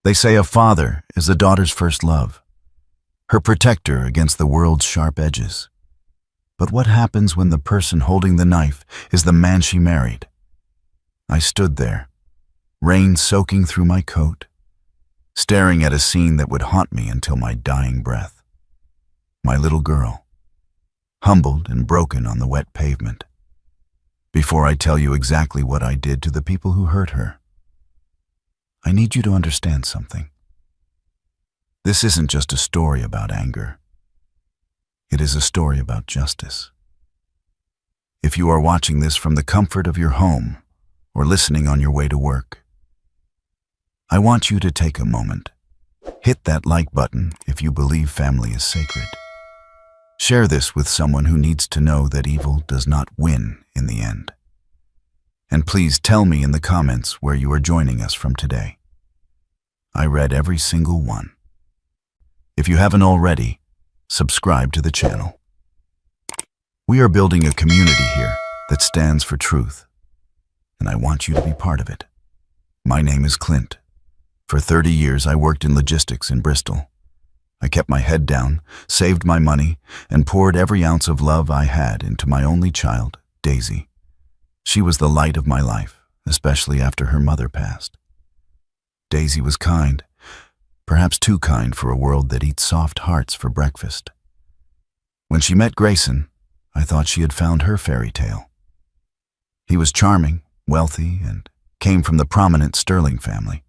They say a father is a daughter's first love, her protector against the world's sharp edges. But what happens when the person holding the knife is the man she married? I stood there, rain soaking through my coat, staring at a scene that would haunt me until my dying breath. My little girl, humbled and broken on the wet pavement. Before I tell you exactly what I did to the people who hurt her, I need you to understand something. This isn't just a story about anger. It is a story about justice. If you are watching this from the comfort of your home or listening on your way to work, I want you to take a moment. Hit that like button if you believe family is sacred. Share this with someone who needs to know that evil does not win in the end. And please tell me in the comments where you are joining us from today. I read every single one. If you haven't already, subscribe to the channel. We are building a community here that stands for truth, and I want you to be part of it. My name is Clint. For 30 years, I worked in logistics in Bristol. I kept my head down, saved my money, and poured every ounce of love I had into my only child, Daisy. She was the light of my life, especially after her mother passed. Daisy was kind, perhaps too kind for a world that eats soft hearts for breakfast. When she met Grayson, I thought she had found her fairy tale. He was charming, wealthy, and came from the prominent Sterling family.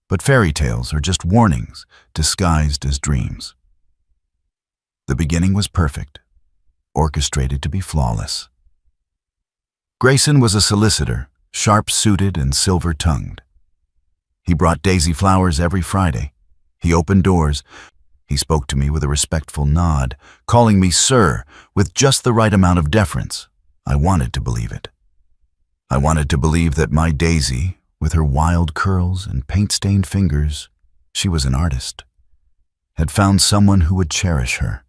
But fairy tales are just warnings disguised as dreams. The beginning was perfect, orchestrated to be flawless. Grayson was a solicitor, sharp-suited and silver-tongued. He brought Daisy flowers every Friday. He opened doors. He spoke to me with a respectful nod, calling me sir with just the right amount of deference. I wanted to believe it. I wanted to believe that my Daisy, with her wild curls and paint-stained fingers, she was an artist, had found someone who would cherish her.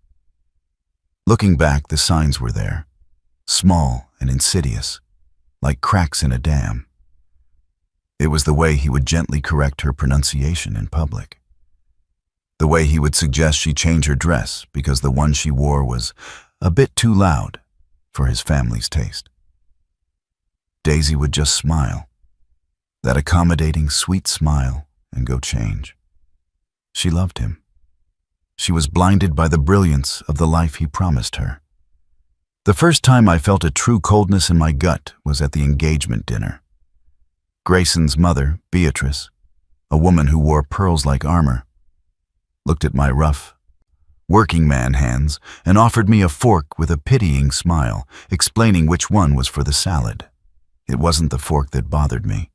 Looking back, the signs were there, small and insidious, like cracks in a dam. It was the way he would gently correct her pronunciation in public. The way he would suggest she change her dress because the one she wore was a bit too loud for his family's taste. Daisy would just smile, that accommodating, sweet smile, and go change. She loved him. She was blinded by the brilliance of the life he promised her. The first time I felt a true coldness in my gut was at the engagement dinner. Grayson's mother, Beatrice, a woman who wore pearls like armor, looked at my rough, working man hands and offered me a fork with a pitying smile, explaining which one was for the salad. It wasn't the fork that bothered me.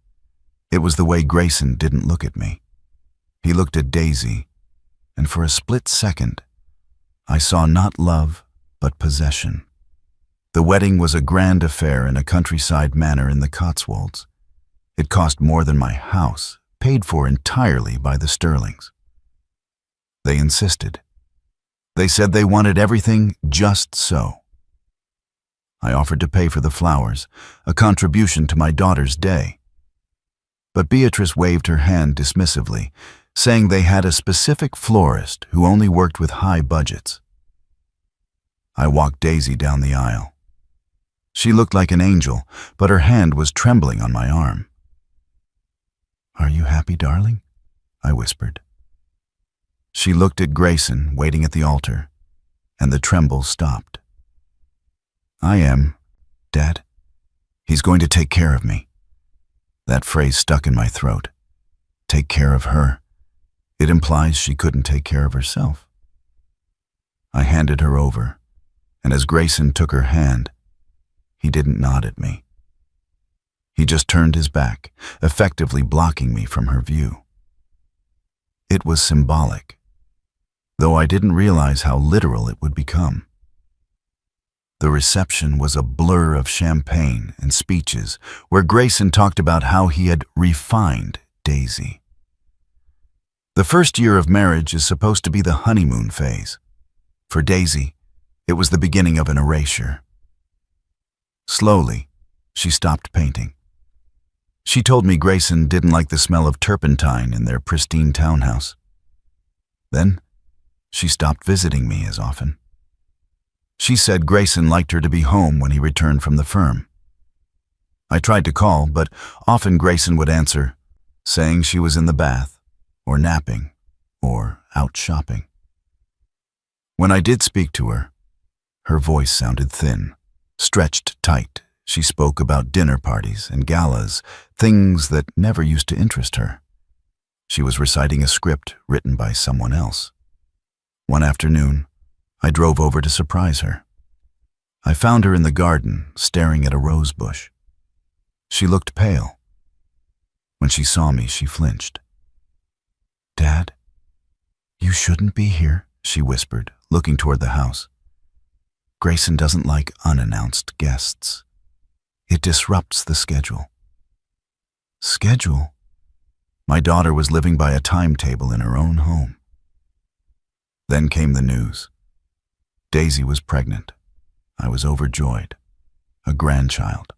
It was the way Grayson didn't look at me. He looked at Daisy, and for a split second, I saw not love, but possession. The wedding was a grand affair in a countryside manor in the Cotswolds. It cost more than my house, paid for entirely by the Sterlings. They insisted. They said they wanted everything just so. I offered to pay for the flowers, a contribution to my daughter's day. But Beatrice waved her hand dismissively, saying they had a specific florist who only worked with high budgets. I walked Daisy down the aisle. She looked like an angel, but her hand was trembling on my arm. "Are you happy, darling?" I whispered. She looked at Grayson waiting at the altar, and the tremble stopped. "I am, Dad. He's going to take care of me." That phrase stuck in my throat. Take care of her. It implies she couldn't take care of herself. I handed her over, and as Grayson took her hand, he didn't nod at me. He just turned his back, effectively blocking me from her view. It was symbolic, though I didn't realize how literal it would become. The reception was a blur of champagne and speeches where Grayson talked about how he had refined Daisy. The first year of marriage is supposed to be the honeymoon phase. For Daisy, it was the beginning of an erasure. Slowly, she stopped painting. She told me Grayson didn't like the smell of turpentine in their pristine townhouse. Then, she stopped visiting me as often. She said Grayson liked her to be home when he returned from the firm. I tried to call, but often Grayson would answer, saying she was in the bath, or napping, or out shopping. When I did speak to her, her voice sounded thin, stretched tight. She spoke about dinner parties and galas, things that never used to interest her. She was reciting a script written by someone else. One afternoon, I drove over to surprise her. I found her in the garden, staring at a rose bush. She looked pale. When she saw me, she flinched. "Dad, you shouldn't be here," she whispered, looking toward the house. "Grayson doesn't like unannounced guests. It disrupts the schedule." Schedule? My daughter was living by a timetable in her own home. Then came the news. Daisy was pregnant. I was overjoyed. A grandchild.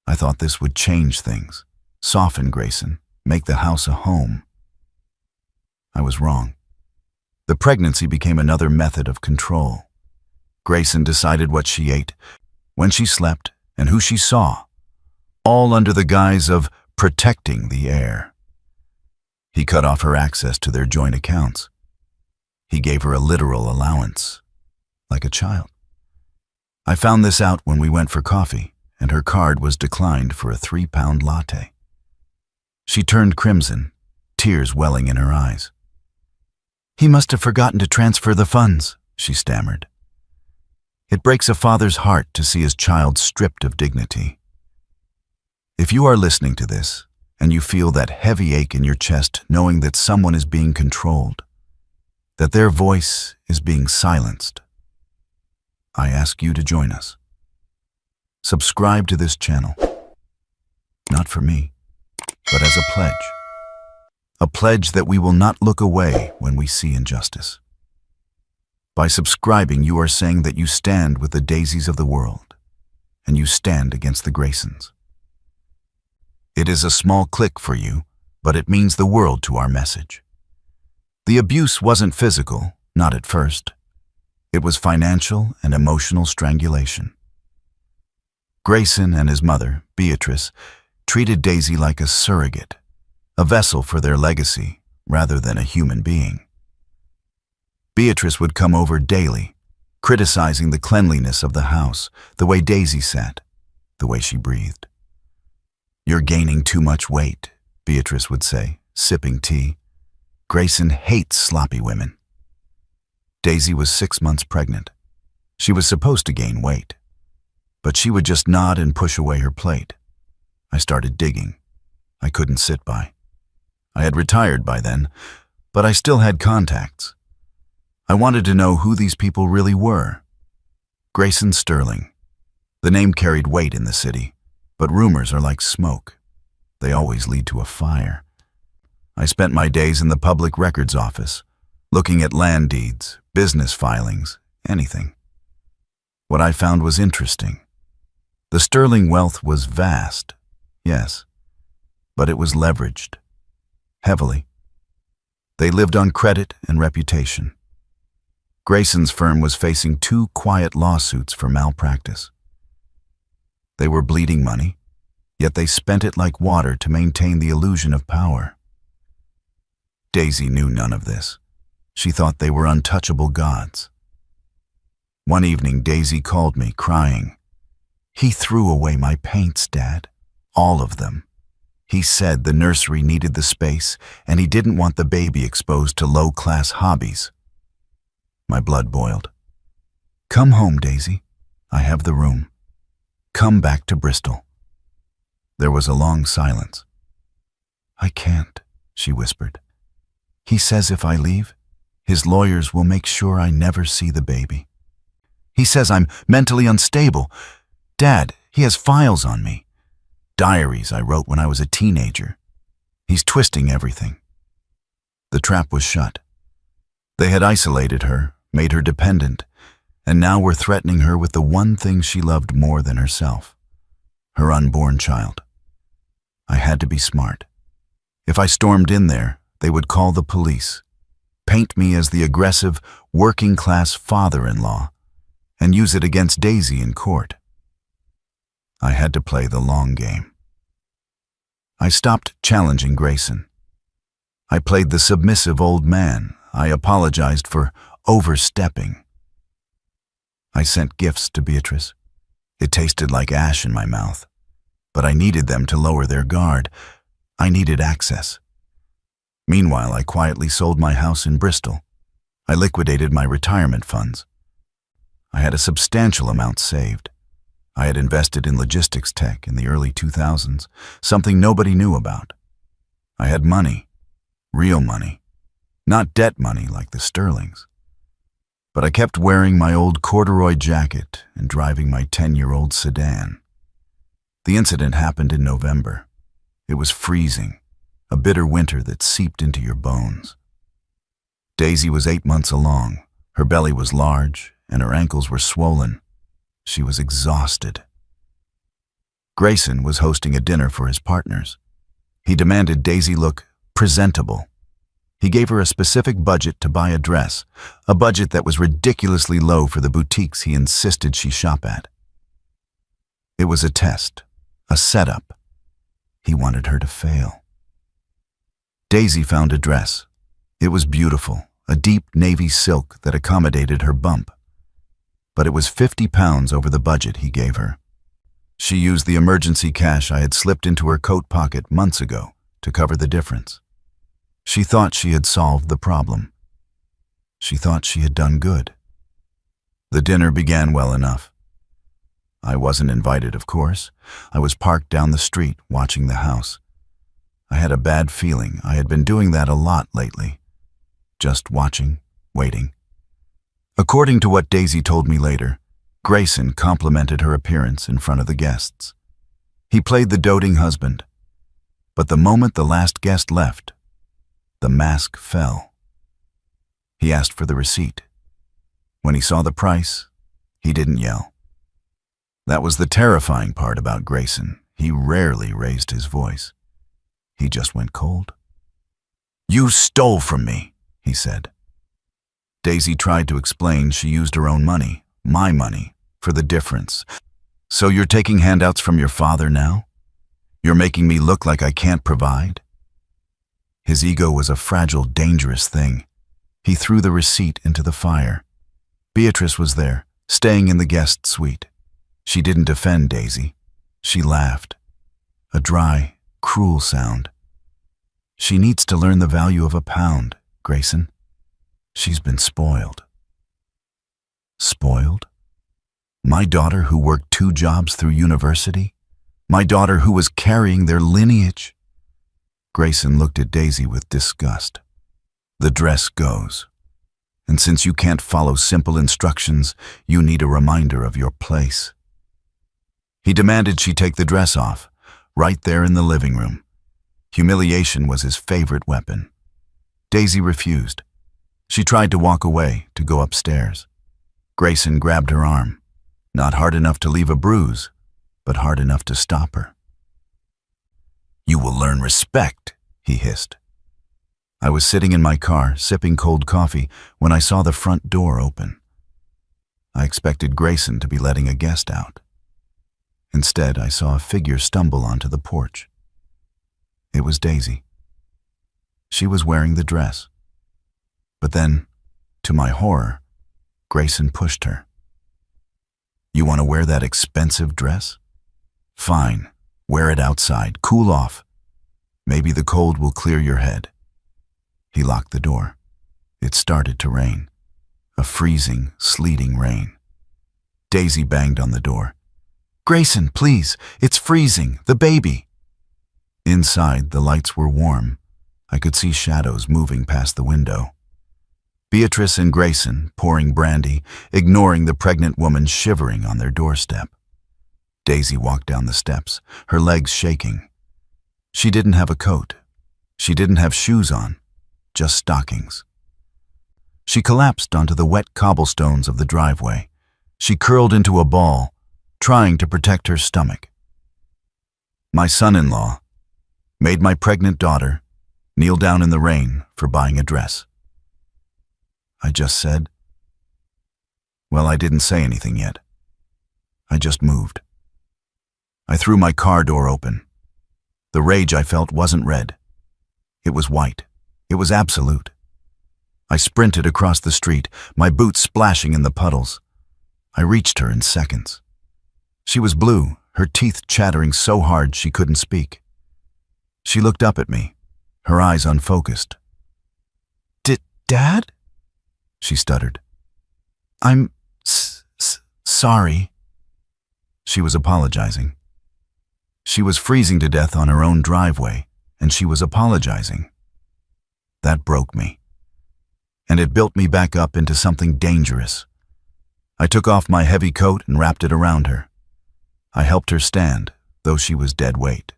I thought this would change things, soften Grayson, make the house a home. I was wrong. The pregnancy became another method of control. Grayson decided what she ate, when she slept, and who she saw, all under the guise of protecting the heir. He cut off her access to their joint accounts. He gave her a literal allowance, like a child. I found this out when we went for coffee, and her card was declined for a 3-pound latte. She turned crimson, tears welling in her eyes. "He must have forgotten to transfer the funds," she stammered. It breaks a father's heart to see his child stripped of dignity. If you are listening to this, and you feel that heavy ache in your chest knowing that someone is being controlled, that their voice is being silenced, I ask you to join us. Subscribe to this channel, not for me, but as a pledge. A pledge that we will not look away when we see injustice. By subscribing, you are saying that you stand with the Daisies of the world, and you stand against the Graysons. It is a small click for you, but it means the world to our message. The abuse wasn't physical, not at first. It was financial and emotional strangulation. Grayson and his mother, Beatrice, treated Daisy like a surrogate, a vessel for their legacy rather than a human being. Beatrice would come over daily, criticizing the cleanliness of the house, the way Daisy sat, the way she breathed. "You're gaining too much weight," Beatrice would say, sipping tea. "Grayson hates sloppy women." Daisy was 6 months pregnant. She was supposed to gain weight, but she would just nod and push away her plate. I started digging. I couldn't sit by. I had retired by then, but I still had contacts. I wanted to know who these people really were. Grayson Sterling. The name carried weight in the city, but rumors are like smoke. They always lead to a fire. I spent my days in the public records office, looking at land deeds, business filings, anything. What I found was interesting. The Sterling wealth was vast, yes, but it was leveraged, heavily. They lived on credit and reputation. Grayson's firm was facing 2 quiet lawsuits for malpractice. They were bleeding money, yet they spent it like water to maintain the illusion of power. Daisy knew none of this. She thought they were untouchable gods. One evening, Daisy called me, crying. "He threw away my paints, Dad. All of them. He said the nursery needed the space, and he didn't want the baby exposed to low-class hobbies." My blood boiled. "Come home, Daisy. I have the room. Come back to Bristol." There was a long silence. "I can't," she whispered. "He says if I leave, his lawyers will make sure I never see the baby. He says I'm mentally unstable. Dad, he has files on me. Diaries I wrote when I was a teenager. He's twisting everything." The trap was shut. They had isolated her, made her dependent, and now were threatening her with the one thing she loved more than herself, her unborn child. I had to be smart. If I stormed in there, they would call the police, paint me as the aggressive, working-class father-in-law, and use it against Daisy in court. I had to play the long game. I stopped challenging Grayson. I played the submissive old man. I apologized for overstepping. I sent gifts to Beatrice. It tasted like ash in my mouth, but I needed them to lower their guard. I needed access. Meanwhile, I quietly sold my house in Bristol. I liquidated my retirement funds. I had a substantial amount saved. I had invested in logistics tech in the early 2000s, something nobody knew about. I had money, real money, not debt money like the Sterlings. But I kept wearing my old corduroy jacket and driving my 10-year-old sedan. The incident happened in November. It was freezing, a bitter winter that seeped into your bones. Daisy was 8 months along. Her belly was large, and her ankles were swollen. She was exhausted. Grayson was hosting a dinner for his partners. He demanded Daisy look presentable. He gave her a specific budget to buy a dress, a budget that was ridiculously low for the boutiques he insisted she shop at. It was a test, a setup. He wanted her to fail. Daisy found a dress. It was beautiful, a deep navy silk that accommodated her bump. But it was 50 pounds over the budget he gave her. She used the emergency cash I had slipped into her coat pocket months ago to cover the difference. She thought she had solved the problem. She thought she had done good. The dinner began well enough. I wasn't invited, of course. I was parked down the street watching the house. I had a bad feeling. I had been doing that a lot lately. Just watching, waiting. According to what Daisy told me later, Grayson complimented her appearance in front of the guests. He played the doting husband. But the moment the last guest left, the mask fell. He asked for the receipt. When he saw the price, he didn't yell. That was the terrifying part about Grayson. He rarely raised his voice. He just went cold. "You stole from me," he said. Daisy tried to explain she used her own money, my money, for the difference. "So you're taking handouts from your father now? You're making me look like I can't provide?" His ego was a fragile, dangerous thing. He threw the receipt into the fire. Beatrice was there, staying in the guest suite. She didn't defend Daisy. She laughed. A dry, cruel sound. "She needs to learn the value of a pound, Grayson. She's been spoiled." Spoiled? My daughter who worked 2 jobs through university? My daughter who was carrying their lineage? Grayson looked at Daisy with disgust. "The dress goes. And since you can't follow simple instructions, you need a reminder of your place." He demanded she take the dress off, right there in the living room. Humiliation was his favorite weapon. Daisy refused. She tried to walk away, to go upstairs. Grayson grabbed her arm. Not hard enough to leave a bruise, but hard enough to stop her. "You will learn respect," he hissed. I was sitting in my car, sipping cold coffee, when I saw the front door open. I expected Grayson to be letting a guest out. Instead, I saw a figure stumble onto the porch. It was Daisy. She was wearing the dress. But then, to my horror, Grayson pushed her. "You want to wear that expensive dress? Fine, wear it outside, cool off. Maybe the cold will clear your head." He locked the door. It started to rain. A freezing, sleeting rain. Daisy banged on the door. "Grayson, please, it's freezing, the baby." Inside, the lights were warm. I could see shadows moving past the window. Beatrice and Grayson, pouring brandy, ignoring the pregnant woman shivering on their doorstep. Daisy walked down the steps, her legs shaking. She didn't have a coat. She didn't have shoes on, just stockings. She collapsed onto the wet cobblestones of the driveway. She curled into a ball, trying to protect her stomach. My son-in-law, Made my pregnant daughter kneel down in the rain for buying a dress. I just said, well, I didn't say anything yet. I just moved. I threw my car door open. The rage I felt wasn't red. It was white. It was absolute. I sprinted across the street, my boots splashing in the puddles. I reached her in seconds. She was blue, her teeth chattering so hard she couldn't speak. She looked up at me, her eyes unfocused. Dad? She stuttered. I'm sorry. She was apologizing. She was freezing to death on her own driveway, and she was apologizing. That broke me. And it built me back up into something dangerous. I took off my heavy coat and wrapped it around her. I helped her stand, though she was dead weight.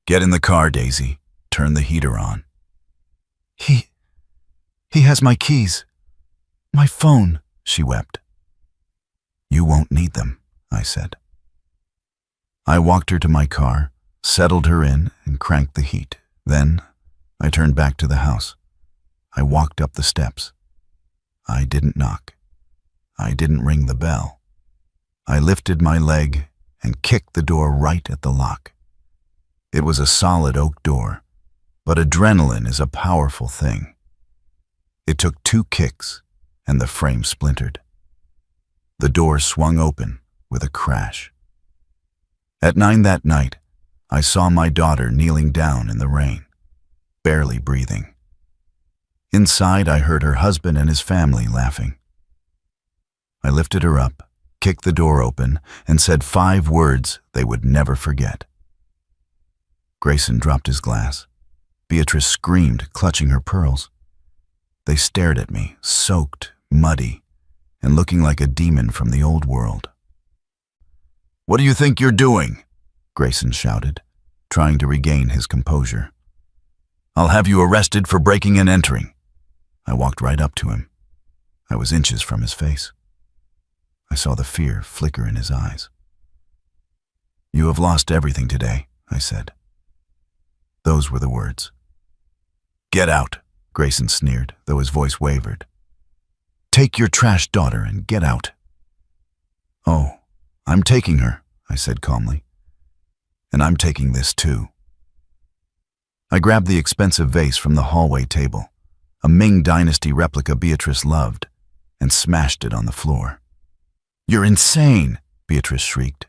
Get in the car, Daisy. Turn the heater on. He has my keys. My phone, she wept. You won't need them, I said. I walked her to my car, settled her in, and cranked the heat. Then I turned back to the house. I walked up the steps. I didn't knock. I didn't ring the bell. I lifted my leg and kicked the door right at the lock. It was a solid oak door, but adrenaline is a powerful thing. It took 2 kicks, and the frame splintered. The door swung open with a crash. At 9 that night, I saw my daughter kneeling down in the rain, barely breathing. Inside, I heard her husband and his family laughing. I lifted her up, kicked the door open, and said 5 words they would never forget. Grayson dropped his glass. Beatrice screamed, clutching her pearls. They stared at me, soaked, muddy, and looking like a demon from the old world. What do you think you're doing? Grayson shouted, trying to regain his composure. I'll have you arrested for breaking and entering. I walked right up to him. I was inches from his face. I saw the fear flicker in his eyes. You have lost everything today, I said. Those were the words. Get out, Grayson sneered, though his voice wavered. Take your trash daughter and get out. Oh, I'm taking her, I said calmly. And I'm taking this too. I grabbed the expensive vase from the hallway table, a Ming Dynasty replica Beatrice loved, and smashed it on the floor. You're insane, Beatrice shrieked.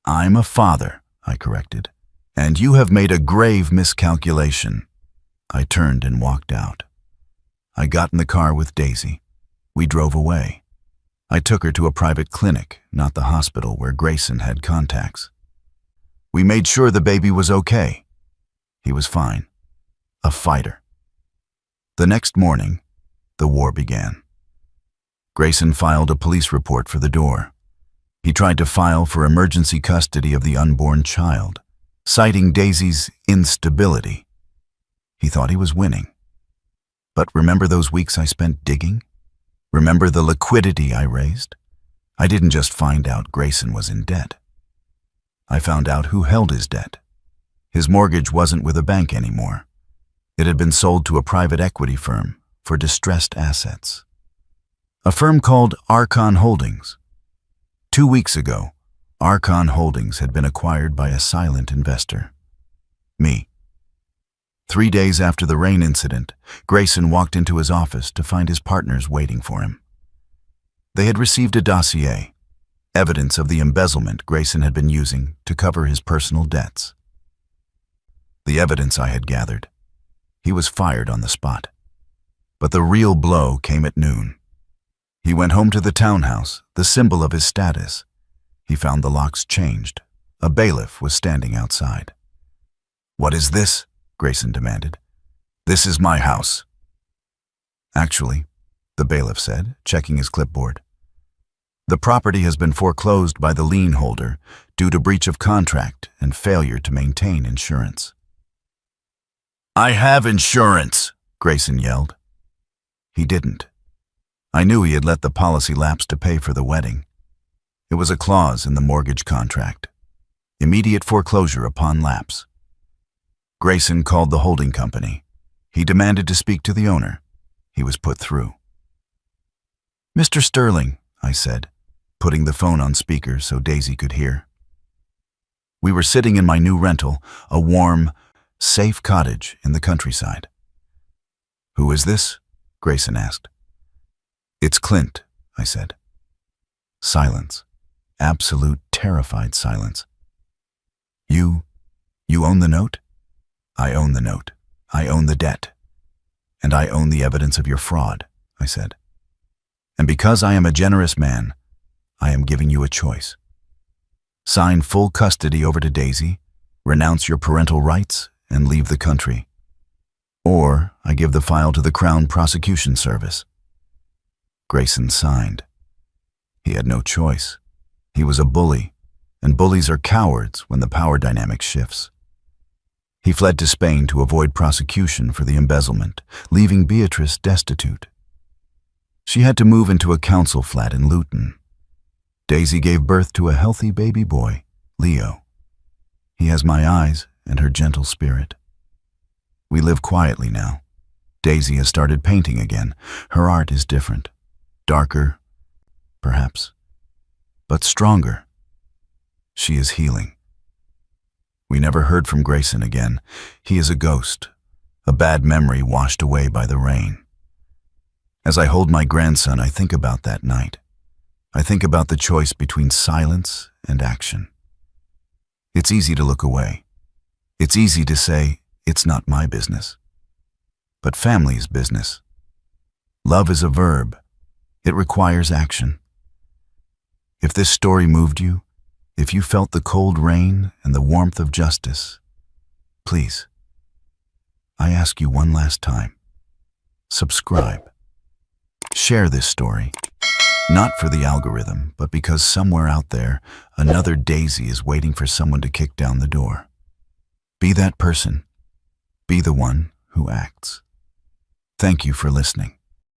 I'm a father, I corrected, and you have made a grave miscalculation. I turned and walked out. I got in the car with Daisy. We drove away. I took her to a private clinic, not the hospital where Grayson had contacts. We made sure the baby was okay. He was fine. A fighter. The next morning, the war began. Grayson filed a police report for the door. He tried to file for emergency custody of the unborn child, citing Daisy's instability. He thought he was winning. But remember those weeks I spent digging? Remember the liquidity I raised? I didn't just find out Grayson was in debt. I found out who held his debt. His mortgage wasn't with a bank anymore. It had been sold to a private equity firm for distressed assets. A firm called Archon Holdings. 2 weeks ago, Archon Holdings had been acquired by a silent investor. Me. 3 days after the rain incident, Grayson walked into his office to find his partners waiting for him. They had received a dossier, evidence of the embezzlement Grayson had been using to cover his personal debts. The evidence I had gathered. He was fired on the spot. But the real blow came at noon. He went home to the townhouse, the symbol of his status. He found the locks changed. A bailiff was standing outside. What is this? Grayson demanded. This is my house. Actually, the bailiff said, checking his clipboard. The property has been foreclosed by the lien holder due to breach of contract and failure to maintain insurance. I have insurance, Grayson yelled. He didn't. I knew he had let the policy lapse to pay for the wedding. It was a clause in the mortgage contract. Immediate foreclosure upon lapse. Grayson called the holding company. He demanded to speak to the owner. He was put through. "Mr. Sterling," I said, putting the phone on speaker so Daisy could hear. We were sitting in my new rental, a warm, safe cottage in the countryside. "Who is this?" Grayson asked. "It's Clint," I said. Silence. Absolute terrified silence. You own the note?" "I own the note. I own the debt. And I own the evidence of your fraud," I said. "And because I am a generous man, I am giving you a choice. Sign full custody over to Daisy, renounce your parental rights, and leave the country. Or I give the file to the Crown Prosecution Service." Grayson signed. He had no choice. He was a bully, and bullies are cowards when the power dynamic shifts. He fled to Spain to avoid prosecution for the embezzlement, leaving Beatrice destitute. She had to move into a council flat in Luton. Daisy gave birth to a healthy baby boy, Leo. He has my eyes and her gentle spirit. We live quietly now. Daisy has started painting again. Her art is different. Darker, perhaps, but stronger. She is healing. We never heard from Grayson again. He is a ghost, a bad memory washed away by the rain. As I hold my grandson, I think about that night. I think about the choice between silence and action. It's easy to look away. It's easy to say, "It's not my business." But family is business. Love is a verb. It requires action. If this story moved you, if you felt the cold rain and the warmth of justice, please, I ask you one last time, subscribe. Share this story, not for the algorithm, but because somewhere out there, another Daisy is waiting for someone to kick down the door. Be that person. Be the one who acts. Thank you for listening.